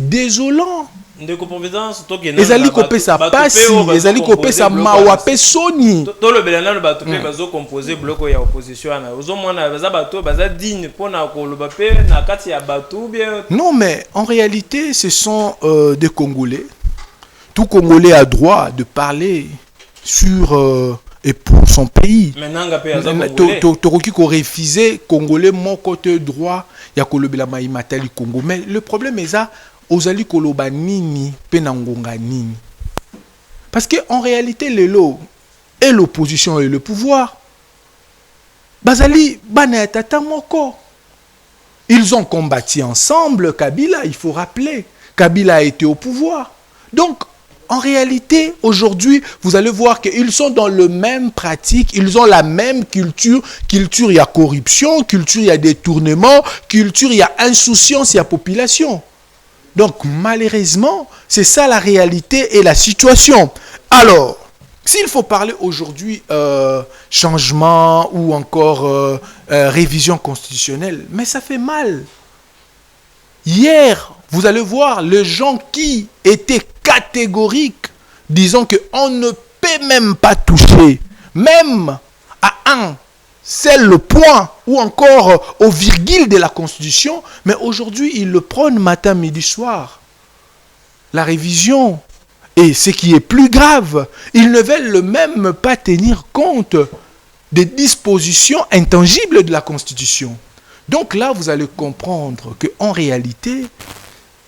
désolant. ndeko providence ezali kopesa pasi, ezali kopesa mawa pe soni. tolobela nano bato mpe bazocompose bloko ya opposition wana ozomona baza bato baza digne mpona koloba mpe na kati ya bato bien. Non, mais en réalité, ce sont des Congolais. Tout Congolais a droit de parler sur et pour son pays. mais nanga mpe aza congolais. Toroki ko refuser Congolais mon côté droit ya kolobela maimatali Congo. Mais le problème est ça, ozali koloba nini pe na ngonga nini. Parce que en réalité lelo et l'opposition et le pouvoir bazali bana ya tata moko. Ils ont combattu ensemble Kabila, il faut rappeler. Kabila a été au pouvoir. Donc en réalité, aujourd'hui, vous allez voir qu'ils sont dans le même pratique, ils ont la même culture. Culture, il y a corruption, culture, il y a détournement, culture, il y a insouciance, il y a population. Donc, malheureusement, c'est ça la réalité et la situation. Alors, s'il faut parler aujourd'hui changement ou encore révision constitutionnelle, mais ça fait mal. Hier, vous allez voir les gens qui étaient catégoriques, disant qu'on ne peut même pas toucher, même à un seul point ou encore au virgule de la Constitution, mais aujourd'hui, ils le prônent matin, midi, soir. La révision, et ce qui est plus grave, ils ne veulent même pas tenir compte des dispositions intangibles de la Constitution. Donc là, vous allez comprendre qu'en réalité,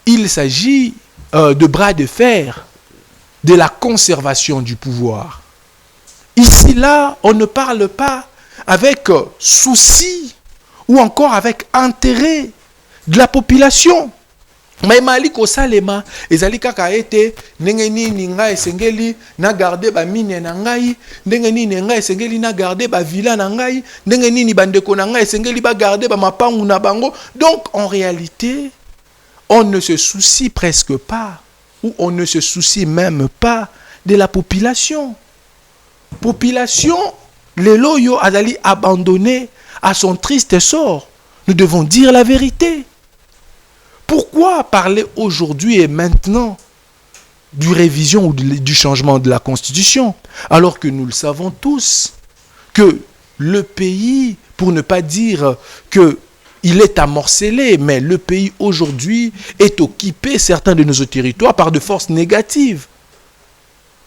il s'agit de bras de fer, de la conservation du pouvoir. Ici, là, on ne parle pas avec souci ou encore avec intérêt de la population. Mais mali ko salema ezali kaka ete ndenge nini ngai esengeli na garder ba mine na ngai, ndenge nini ngai esengeli na garder ba villa na ngai, ndenge nini bandeko na ngai esengeli ba garder ba mapangu na bango. Donc en réalité, on ne se soucie presque pas ou on ne se soucie même pas de la population. Population les loyaux azali abandonnés à son triste sort. Nous devons dire la vérité. Pourquoi parler aujourd'hui et maintenant du révision ou du changement de la Constitution, alors que nous le savons tous, que le pays, pour ne pas dire qu'il est amorcelé, mais le pays aujourd'hui est occupé, certains de nos territoires, par de forces négatives.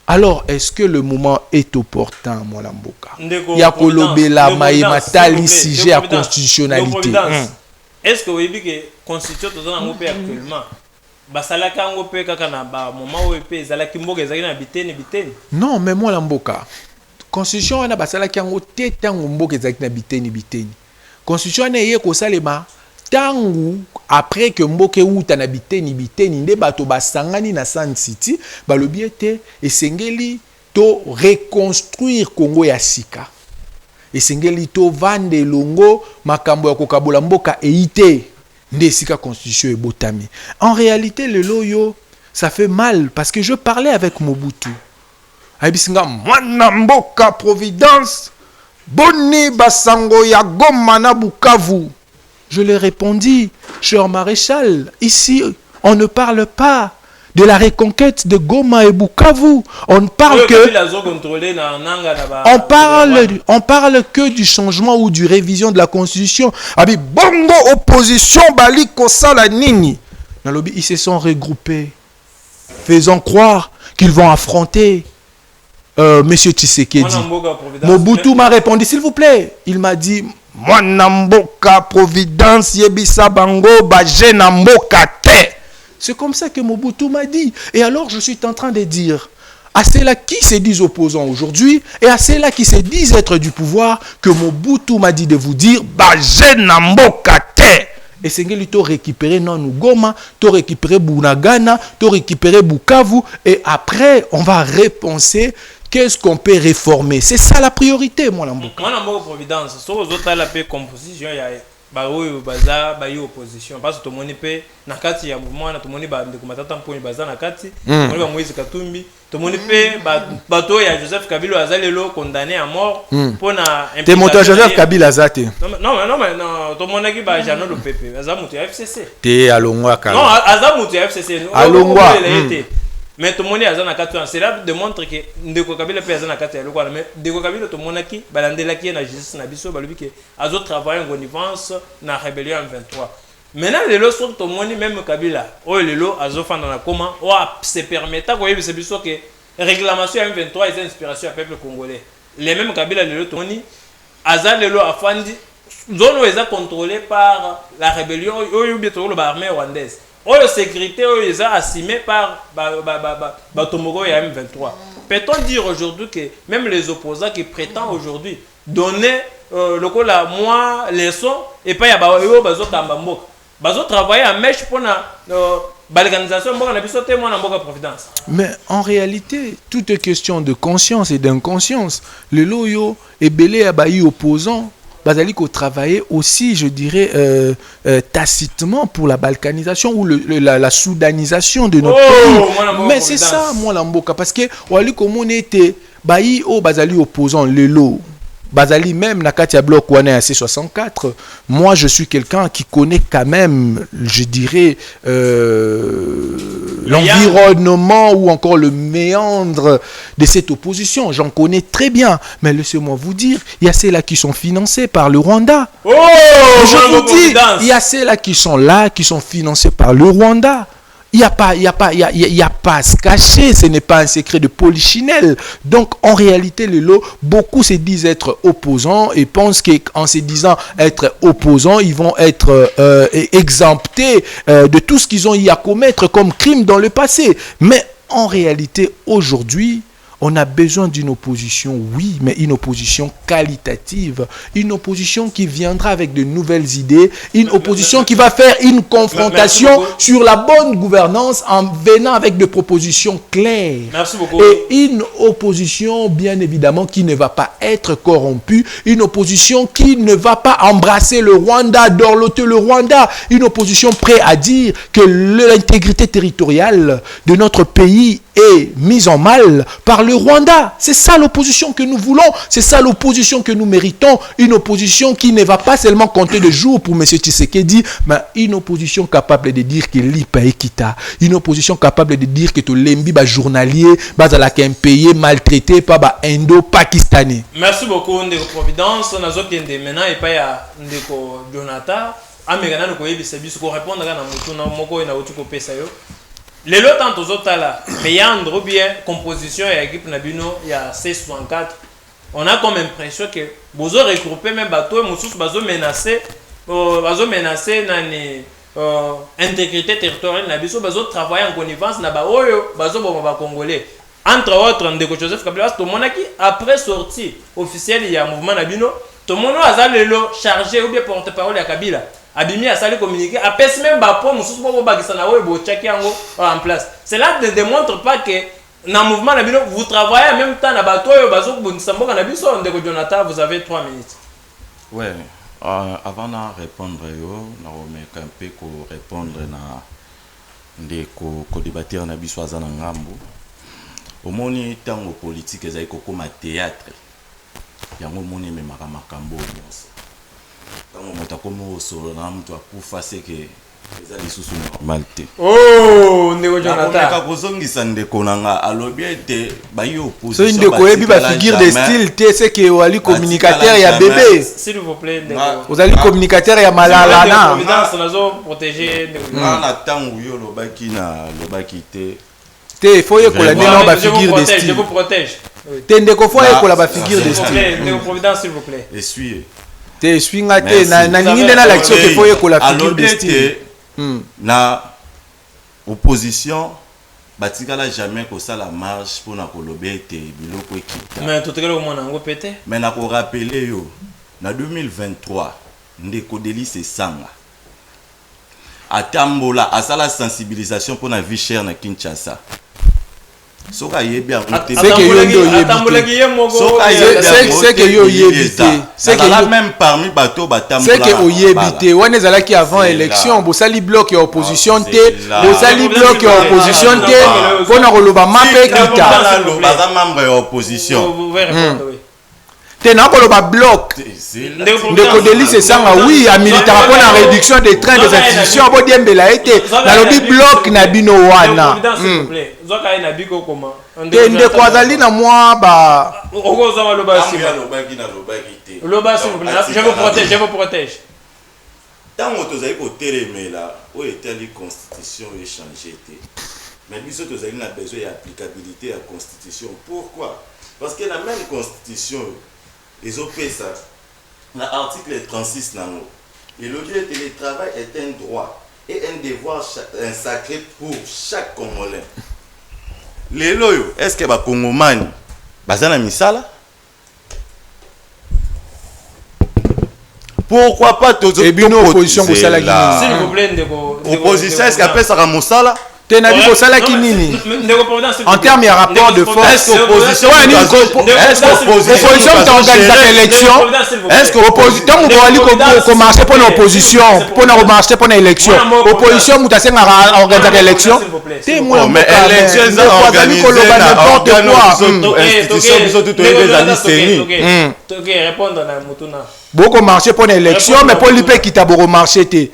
Alors, est-ce que le moment est opportun, Molamboka? Yakolobela Maïmatali, sujet à constitutionnalité. Est-ce que vous avez vu que la Constitution est actuellement non, mais moi, Lamboka, Constitution est basala kango te tango mboka ezaki na biteni biteni. Constitution na ye ko salema tango après que mboka uta na biteni biteni nde bato basangani na Sun City balobi ete esengeli to reconstruire Congo ya sika. Esengeli to vande longo makambo ya kokabola mboka eite nde sika constitution e botami. En réalité le loyo ça fait mal parce que je parlais avec Mobutu. Abisinga mwana mboka Providence boni basango ya Goma na Bukavu. Je lui répondis, cher maréchal, ici on ne parle pas de la reconquête de Goma et Bukavu. On parle on parle que du changement ou du révision de la Constitution. Abi bongo opposition bali kosala nini. Nalobi, ils se sont regroupés, faisant croire qu'ils vont affronter Monsieur Tshisekedi. Mobutu m'a répondu, s'il vous plaît. Il m'a dit, Mwanamboka Providence Yebisa Bango Baje Namboka Te. C'est comme ça que Mobutu m'a dit. Et alors, je suis en train de dire à ceux-là qui se disent opposants aujourd'hui et à ceux-là qui se disent être du pouvoir que Mobutu m'a dit de vous dire Baje Namboka Te. Et c'est que tu récupérer non Goma, tu récupérer Bunagana, tu récupérer Bukavu et après on va repenser qu'est-ce qu'on peut réformer. C'est ça la priorité, moi Lamboka. Moi Lamboka Providence, sur les autres la paix composition il y a baza ba opposition parce que tout le monde peut na kati ya mouvement na tout le monde ba ndeko matata mponi baza na kati tout le monde ba Moïse Katumbi tout le monde peut bato ya Joseph Kabila azalelo condamné à mort pour na te moto Joseph Kabila azate non tout le monde qui ba Jano le PP azamutu ya FCC te alongwa kala non azamutu ya FCC alongwa mais tout le monde a kati cela démontre que ndeko Kabila pe azana kati ya lokwa mais ndeko Kabila tout le monde qui balandela qui na justice na biso balobi que azo travailler en connivence na rébellion M23 maintenant les lots sont tout le monde même Kabila oh les lots azo fanda na comment oh se permettre ko yebisa biso que réclamation M23 est inspiration au peuple congolais les mêmes Kabila les lots tout le monde azal les lots afandi zone où est contrôlée par la rébellion ou bien tout l'armée rwandaise. La sécurité est assumée par Batomoro et M23. Peut-on dire aujourd'hui que même les opposants qui prétendent aujourd'hui donner le la moi leçon et pas y a bazo kambambo bazo travailler en mèche pour l'organisation mboka na biso te moi na mboka Providence. Mais en réalité, tout est question de conscience et d'inconscience. Le loyo est belé à bayi opposant. Bazaliko travailler aussi, je dirais, tacitement pour la balkanisation ou la soudanisation de notre pays. Mais c'est ça, moi, l'amboka. Parce que, waliko mon était, bayi o bazali opposant, le lot. Bazali même, Nakatia Bloc Wane C64, moi je suis quelqu'un qui connaît quand même, je dirais, l'environnement ou encore le méandre de cette opposition. J'en connais très bien. Mais laissez-moi vous dire, il y a ceux-là qui sont financés par le Rwanda. Je vous dis, il y a ceux-là qui sont là, qui sont financés par le Rwanda. Il n'y a pas à se cacher, ce n'est pas un secret de polichinelle. Donc, en réalité, les lots, beaucoup se disent être opposants et pensent qu'en se disant être opposants, ils vont être exemptés de tout ce qu'ils ont eu à commettre comme crime dans le passé. Mais en réalité, aujourd'hui, on a besoin d'une opposition, oui, mais une opposition qualitative, une opposition qui viendra avec de nouvelles idées, une opposition qui va faire une confrontation sur la bonne gouvernance en venant avec des propositions claires. Merci beaucoup. Et une opposition, bien évidemment, qui ne va pas être corrompue, une opposition qui ne va pas embrasser le Rwanda, dorloter le Rwanda, une opposition prête à dire que l'intégrité territoriale de notre pays est mise en mal par le Rwanda. C'est ça l'opposition que nous voulons, c'est ça l'opposition que nous méritons, une opposition qui ne va pas seulement compter de jours pour M. Tshisekedi, mais une opposition capable de dire que l'IPA est kita, une opposition capable de dire que tout l'embi ba journalier, bazalaka impayé, maltraité par ba indo-pakistanais. Merci beaucoup Ndeko Providence, nazo kende maintenant et pas ya Ndeko Jonathan, amegana no koyebisa biso ko répondre na mutu na moko na utuko pesa yo. Les lots tant aux autres là, mais il y a un bien composition et équipe Nabino, il y a C64. On a comme impression que vous avez regroupé même bateau et Moussous bazo menacé nani intégrité territoriale Nabiso bazo travailler en connivence na ba oyo bazo ba congolais. Entre autres Ndeko Joseph Kabila tout le monde qui après sortie officielle il y a un mouvement Nabino, tout le monde a lelo chargé ou bien porte-parole à Kabila. Abimi a sali communiquer apès même ba po mususu bo bakisa na wo bo chaki yango en place. Cela ne démontre pas que dans le mouvement Nabino vous travaillez en même temps na bato yo bazo bonisa mboka na biso. Ndeko Jonathan, vous avez 3 minutes. Ouais, avant de répondre yo na remettre un peu ko répondre na ndeko ko débatteur na biso azana ngambo. Omoni tango politique ezali ko koma théâtre. Yango moni memaka makambo nyonso. Quand on a commencé à faire que eza lisusu normal te. Oh, ndeko Nakomeka Jonathan. kozongisa ndeko na nga alobi ete bayi So opposition une de koyebi ba figure de style te c'est que wali communicateur ya bébé. S'il vous plaît, ndeko. Vous allez communicateur ya malala na. Providence nazo protéger ndeko. na ntango yo lobaki te Te faut yekola ndena ba Je vous figure de protège, je style. vous protège. Te ndeko faut yekola ba figure S'il de vous style. plaît, ndeko Providence, s'il vous plaît. essuie Te swinga te Merci. na ningi ndena la action que faut yekola figure alobi de style. ete na opposition batikala jamais kosala marche mpona koloba ete biloko ekita Mais tout le monde a pété. me nakorapele yo na 2023 ndeko Delis Esanga atambola asala sensibilisation mpona vie chère na Kinshasa soki ayebi yango te C'est que yo nde oyebi te. Atambolaki ye moko. soki ayebi yango c'est que yo oyebi te. C'est que ezala yo- même parmi bato batambola C'est que oyebi na te wana ezalaki avant C'est élection là. bosali bloc ya opposition Ah, te c'est là. bosali bloc ya opposition te mpona koloba mape kita balalo baza membre ya opposition Vous pouvez répondre, oui. te na koloba bloc ndeko Delis Esanga oui amilitaka mpona réduction des trains des institutions bodiembela ete nalobi bloc na bino wana S'il vous plaît. Zoka ina biko comment? te ndeko azali na mwa ba Okozama loba ntango sima. alobaki nalobaki te Loba s'il vous plaît. Je vous protège, je vous protège. ntango tozali kotelemela oyo etali constitution échange te mais biso tozali na besoin ya applicabilité ya constitution. Pourquoi? Parce que la même constitution ezopesa na article 36 nango elobi ete le travail est un droit et un devoir sacré pour chaque Congolais. Lelo oyo est-ce que bakongomani baza na misala? Pourquoi pas ebino opposition kosalaki nini S'il vous plaît, ndeko. opposition est-ce qu'apesaka mosala? te na bi kosalaki nini Ndeko Providence. en termes ya rapport de force opposition opposition mutaorganisaka élection est-ce que opposition ntango boali komarche mpona opposition mpona komarche mpona élection opposition mutu asengaka organisaka élection te mwana mais élection eza azali koloba n'importe quoi institution biso tu toyebi ezali seni. Toke répondre na mutuna. bokomarche mpona élection mais mpo lipe kita bokomarche te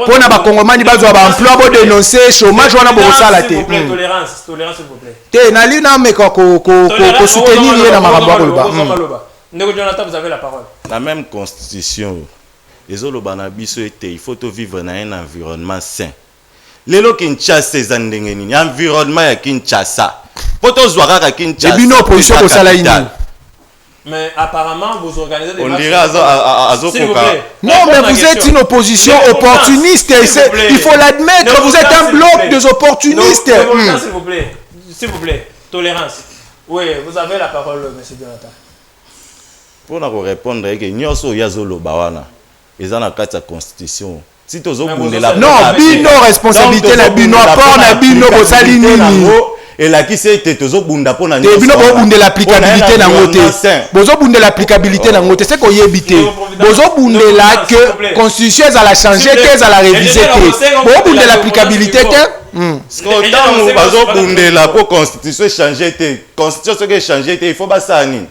mpona bakongomani bazwa baemploi bodénonce chômage wana bokosala te Tolérance, tolérance s'il vous plaît. te nali nameka kosoutenir ye na makambo ya koloba Ndeko Jonathan, vous avez la parole. La même constitution ezoloba na biso ete il faut to vivre na un environnement sain. Lelo Kinshasa eza ndenge nini environnement ya Kinshasa po tozwa kaka Kinshasa ebino opposition kosala ini Mais apparemment, vous organisez des on marches. dirait S'il vous azokoka plaît. non mais vous êtes une opposition opportuniste il faut l'admettre vous êtes un bloc des opportunistes S'il vous plaît. S'il vous plaît. Tolérance. Oui, vous avez la parole, monsieur Jonathan. pour na ko répondre eke nyonso oyo azoloba wana eza na kati ya constitution si tozobundela non bino responsabilité na bino apport na bino bosali nini elakisi ete tozobunda mpona te bino bozobundela applicabilité nango te bozobundela applicabilité nango te c'est koyebi te bozobundela que constitution ezala changer te ezala réviser te bozobundela applicabilité te ntango bazobundela mpo constitution échange te constitution soki échange te il faut basala nini?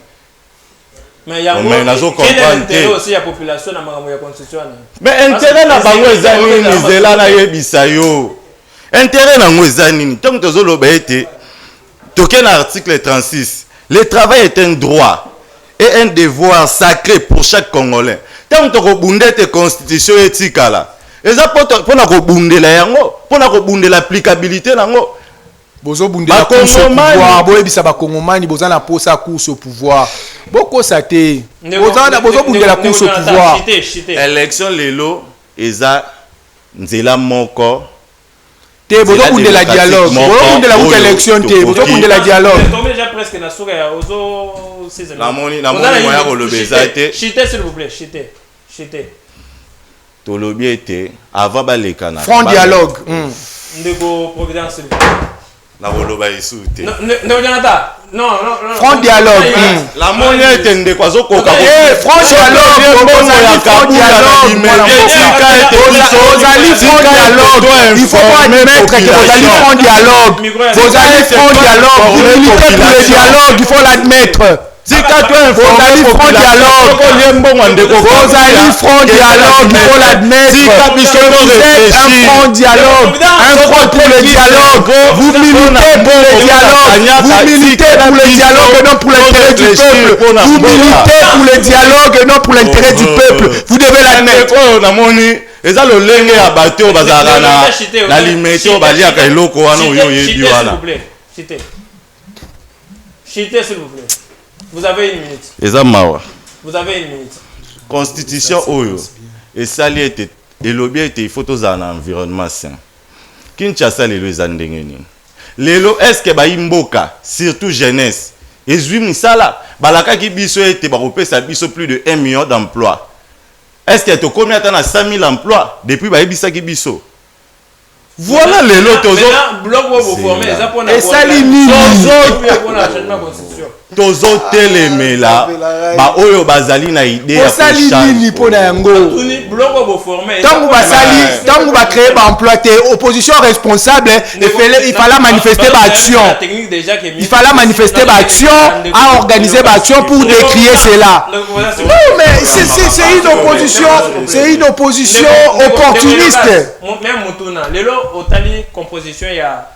Mais il y a quel est l'intérêt aussi à la population dans la constitution? Mais intérêt na bango eza nini nzela nayebisa yo intérêt nango eza nini ntango tozoloba ete toke na article 36 le travail est un droit et un devoir sacré pour chaque Congolais. Ntango tokobunda ete constitution etikala eza mpona kobundela yango mpona kobundela applicabilité nango bozobundela course au pouvoir boyebisa bakongomani boza na posa course au pouvoir bokosa te bozobundela course au pouvoir élection lelo eza nzela moko te bozobundela dialogue bozobundela kuta élection te bozobundela dialogue namoni moya koloba eza te chite s'il vous plaît chite tolobi ete avant baleka na front dialogue ndeko Providence s'il vous plaît na koloba esu te non Jonathan non front dialogue la moni ete ndeko azokoka front dialogue ozali front dialogue il faut pas admettre que ozali front dialogue ozali front dialogue vous militez pour le dialogue il faut l'admettre tika to informer front dialogue. Vous allez front dialogue, il faut l'admettre. Vous êtes un front dialogue, un front pour le dialogue. Vous militez pour le dialogue. Vous militez pour le dialogue et non pour l'intérêt du peuple. Vous militez pour le dialogue et non pour l'intérêt du peuple. Vous devez l'admettre. eza lolenge ya bato oyo bazalaka na limete oyo baliaka eloko wana oyo oyebi wana. Chitez, s'il vous plaît. Vous avez une minute. Eza mawa. Vous avez une minute. Constitution oyo esali ete elobi ete il faut tozala na environnement sain. Kinshasa lelo eza ndenge nini? Lelo est-ce que baimboka surtout jeunesse ezwi misala balakaki biso ete bakopesa biso plus de 1 million d'emplois. Est-ce que tu as combien de 100 000 emplois depuis Baïbisa Kibiso? Voilà les lots. Et ça limite. Tozo telemela ba oyo bazali na idée ya salini pona yango tangu ba créer ba emploi té opposition responsable il fallait manifester ba action à organiser ba action pour décrier cela. Non mais c'est une opposition opportuniste. Même Mutuna lelo otali composition ya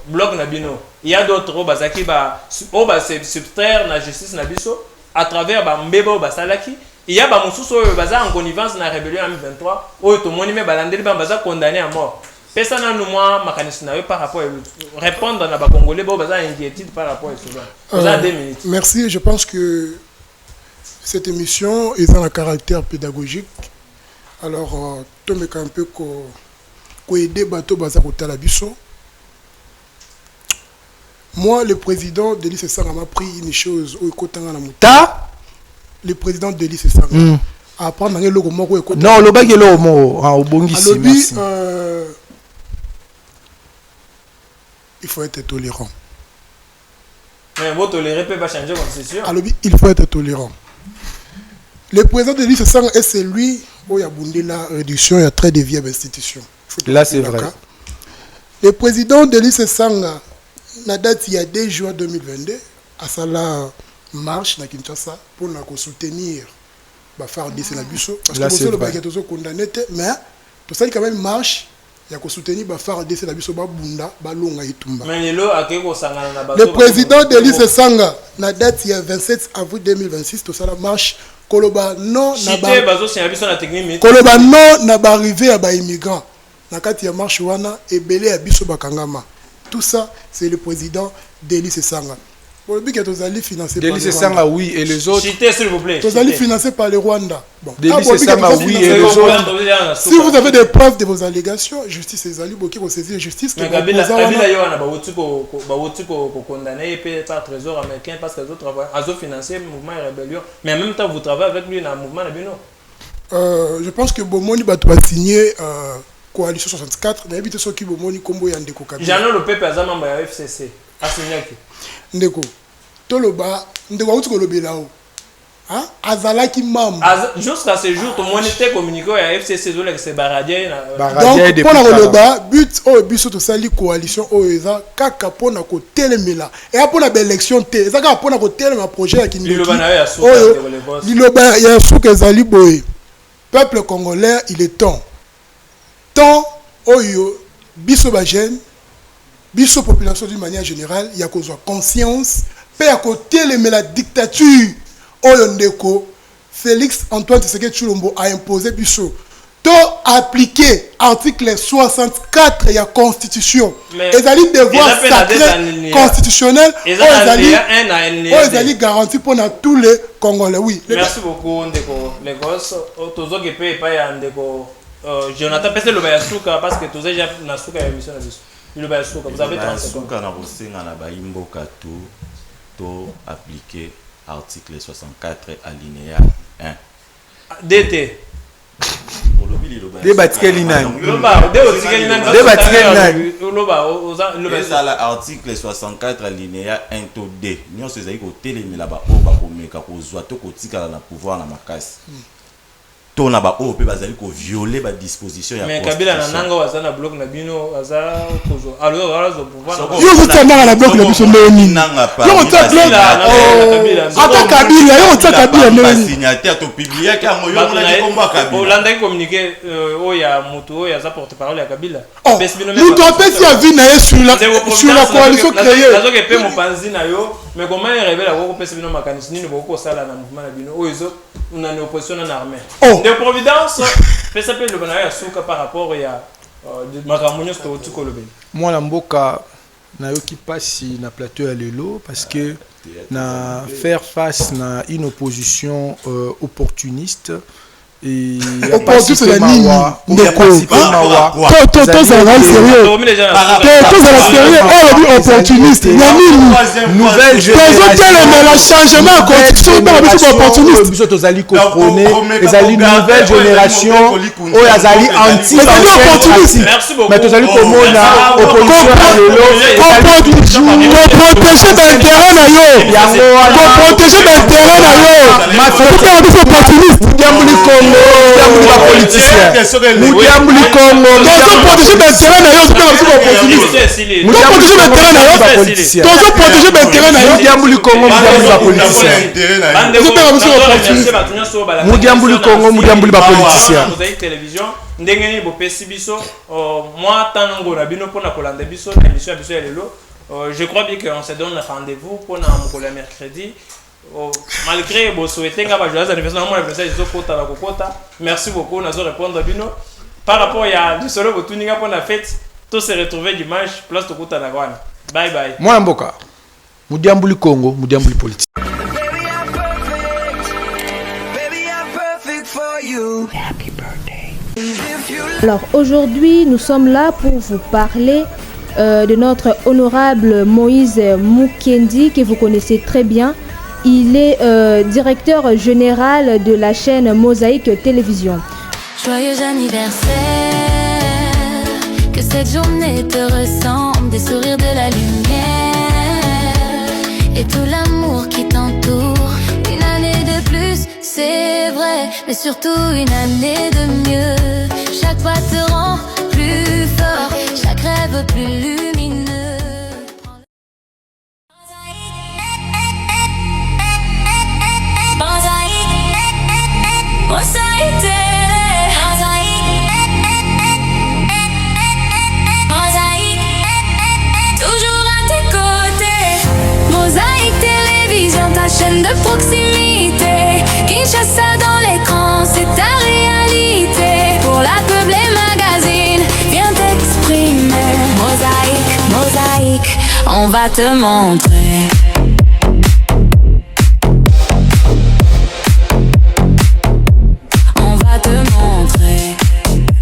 bloc Nabino. Il y a d'autres bazaki ba subtraire la justice na biso à travers ba mbebo basalaki. Il y a ba mususu baza en connivence na rébellion M23 oyo to moni me balandeli ba baza condamné à mort. Pesa na nous moi mécanisme na par rapport à répondre na ba congolais ba baza inquiétude par rapport à cela. Vous avez 2 minutes. Merci, je pense que cette émission est un caractère pédagogique. Alors to me un peu ko aider bato baza kotala biso. Moi, le président Denis Sassanga m'a pris une chose au Kotanga na Mouta. Le président Denis Sassanga a apprendre le logo moko ko. Non, le bagé lo mo au bongisi merci. Il faut être tolérant. Mais vous tolérez peut pas changer comme c'est sûr. Alors il faut être tolérant. Le président Denis Sassanga est celui où il y a bondé la réduction, il y a très de vieilles institutions. Là c'est vrai. Le président Denis Sassanga la date il y a 2 juin 2022 à la marche na Kinshasa pour nous soutenir ba faire des sénabuso parce que nous sommes condamnés mais tout ça quand même marche il y a soutenir ba faire des sénabuso ba bunda ba longa itumba. Mais le président Denis Sassanga la date il y a 27 avril 2026 tout ça la marche koloba non na ba koloba non na ba arrivé à ba immigrants na kati ya marche wana ebele ya biso bakangama. Tout ça, c'est le président Denis Sassanga. Pour le but que tu as financé par le Rwanda. Denis Sassanga, oui, et les autres. Chitez, s'il vous plaît. Tu as financé par le Rwanda. Bon. Denis Sassanga, oui, et les autres. Si vous avez des preuves de vos allégations, justice les alliés, qui vont saisir justice. Mais Kabila, il y a condamné par le trésor américain parce qu'ils ont financé le mouvement de rébellion. Mais en même temps, vous travaillez avec lui dans le mouvement Nabino. Je pense que Bomoni va signer. Coalition 64 na ebité soki bomoni kombo ya ndeko Kabila. Jean le peuple azama mba ya FCC asinyaki. Ndeko toloba ndeko auti kolobela o. Hein? Azalaki membre. Jusqu'à ce jour tout le monde était communiqué à FCC que c'est baradie na. Donc pour la koloba but o biso to sali coalition o eza kaka pona ko telemela. Et apona ba élection te. Eza kaka pona ko telema projet ya kindeki. Liloba na ya suka les boss. Liloba ya suka ezali boye. Peuple congolais, il est temps. Tant oyo biso ba jeune biso population d'une manière générale il y a qu'on soit conscience pe à côté mais la dictature oyo ndeko Félix Antoine Tshisekedi Tshilombo a imposé biso to appliquer article 64 ya constitution ezali devoir sacré constitutionnel ezali garanti pour tous les Congolais. Oui, merci beaucoup ndeko les gosses tozoke pe pa ya ndeko Jonathan, peut-être le Bayasuka parce que tous les gens n'ont pas émission le Bayasuka. Vous avez 30 secondes. To appliquer article 64 alinéa 1. DT. Article 64 alinéa 1 to D. Nous sommes allés au télé mais là-bas on va communiquer aux autres côtés dans le pouvoir na makasi. to na ba o pe bazali ko violer ba disposition ya mais Kabila na nanga wazana bloc na bino waza kozo alors alazo pouvoir yo utanga na bloc na biso ndeni nanga pa yo utanga bloc ata Kabila yo utanga Kabila ndeni signataire to publier ka mo yo na komba Kabila Olanda communiquer oya mutu oya za porte-parole ya Kabila nous doit pas si avis na sur la coalition créée nazo ke pe mopanzi na yo mais comment il révèle ko pesa bino makanisi nini boko sala na mouvement na bino oyo on a une opposition en armée de providence pesa pe le bana ya suka par rapport ya makamunyo sto tukolobe moi la mboka na yoki pasi na plateau ya lelo parce que na faire face na une opposition opportuniste et opportuniste la nini ndeko to ça va sérieux to ça va sérieux on dit opportuniste la nini nouvelle le changement constitution ba biso opportuniste biso tozali ko prôner ezali nouvelle génération oyo azali anti opportuniste mais tozali ko mona opposition na lelo protéger d'intérêt na yo yango protéger d'intérêt na yo ma faut biso opportuniste Moudiambuli Congo, Moudiambuli ba politicien. Moudiambuli Congo, tozo protéger d'intérêt na yo c'est pas biso opportuniste. Moudiambuli protéger d'intérêt na yo ba politicien. Tozo protéger d'intérêt na yo Moudiambuli Congo, Moudiambuli ba politicien. Moudiambuli Congo, Moudiambuli ba politicien. Télévision ndenge ni bopesi biso moi tango na bino pona kolanda biso na émission ya biso ya lelo je crois bien qu'on se donne rendez-vous pour le mercredi. Malgré vos souhaitez nga ba joyeux anniversaire moi anniversaire zo kota la kokota merci beaucoup nazo répondre bino par rapport à du solo botuninga pour la fête tout se retrouver dimanche place to kota na kwana bye bye moi mboka Moudiambuli Congo Moudiambuli politique. Alors aujourd'hui nous sommes là pour vous parler de notre honorable Moïse Mukendi que vous connaissez très bien. Il est directeur général de la chaîne Mosaïque Télévision. Joyeux anniversaire, que cette journée te ressemble, des sourires de la lumière et tout l'amour qui t'entoure. Une année de plus, c'est vrai, mais surtout une année de mieux. Chaque pas te rend plus fort, chaque rêve plus lumineux. Toujours à tes côtés. Mosaïque Télévision, ta chaîne de proximité. Kinshasa dans l'écran, c'est ta réalité. Pour la pub, les magazines, viens t'exprimer. Mosaïque, mosaïque, on va te montrer.